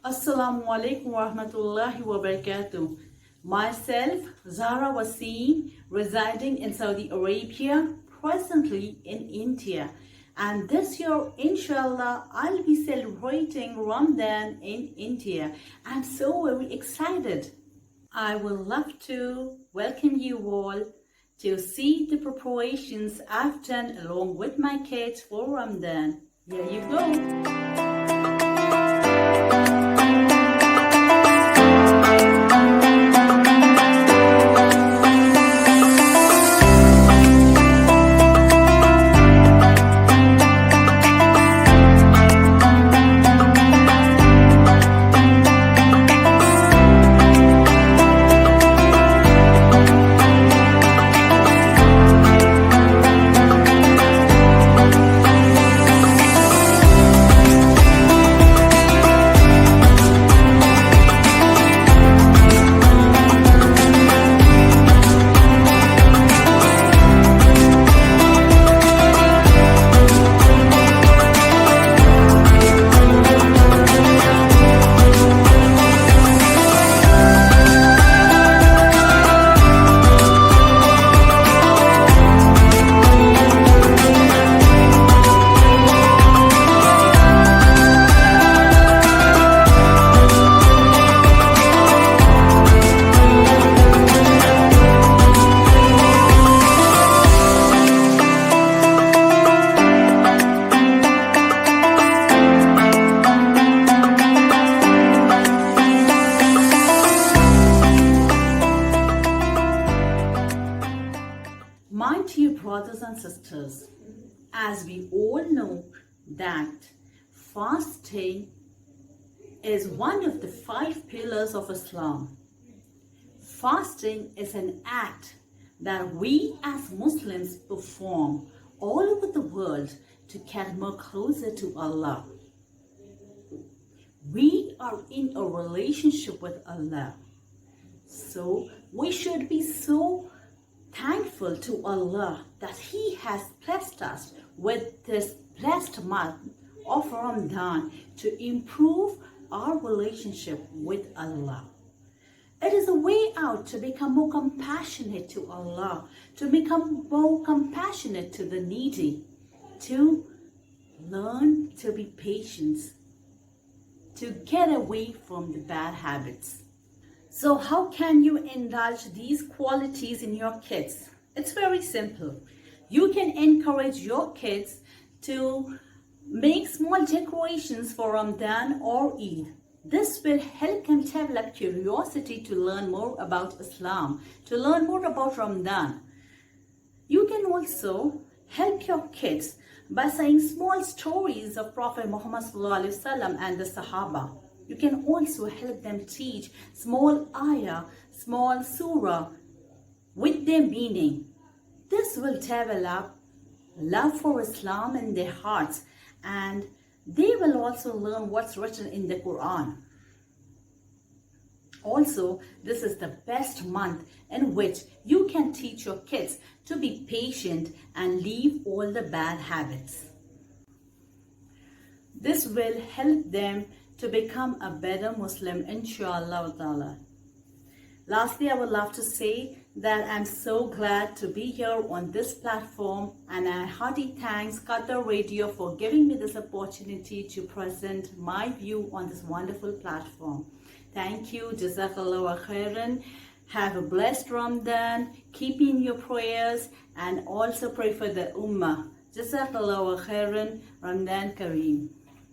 Assalamu alaikum wa rahmatullahi wa barakatuh. Myself, Zehra Waseem, residing in Saudi Arabia, presently in India. And this year, inshallah, I'll be celebrating Ramadan in India. I'm so very excited. I would love to welcome you all to see the preparations I've done along with my kids for Ramadan. Here you go. My dear brothers and sisters, as we all know that fasting is one of the 5 pillars of Islam. Fasting is an act that we as Muslims perform all over the world to get more closer to Allah. We are in a relationship with Allah, so we should be so thankful to Allah that He has blessed us with this blessed month of Ramadan to improve our relationship with Allah. It is a way out to become more compassionate to Allah, to become more compassionate to the needy, to learn to be patient, to get away from the bad habits. So how can you indulge these qualities in your kids? It's very simple. You can encourage your kids to make small decorations for Ramadan or Eid. This will help them develop curiosity to learn more about Islam, to learn more about Ramadan. You can also help your kids by saying small stories of Prophet Muhammad ﷺ and the Sahaba. You can also help them teach small ayah, small surah with their meaning. This will develop love for Islam in their hearts, and they will also learn what's written in the Quran. Also, this is the best month in which you can teach your kids to be patient and leave all the bad habits. This will help them to become a better Muslim, inshallah ta'ala. Lastly, I would love to say that I'm so glad to be here on this platform, and I hearty thanks Qatar Radio for giving me this opportunity to present my view on this wonderful platform. Thank you. Jazakallah khairan. Have a blessed Ramadan. Keep in your prayers and also pray for the Ummah. Jazakallah khairan. Ramadan Kareem.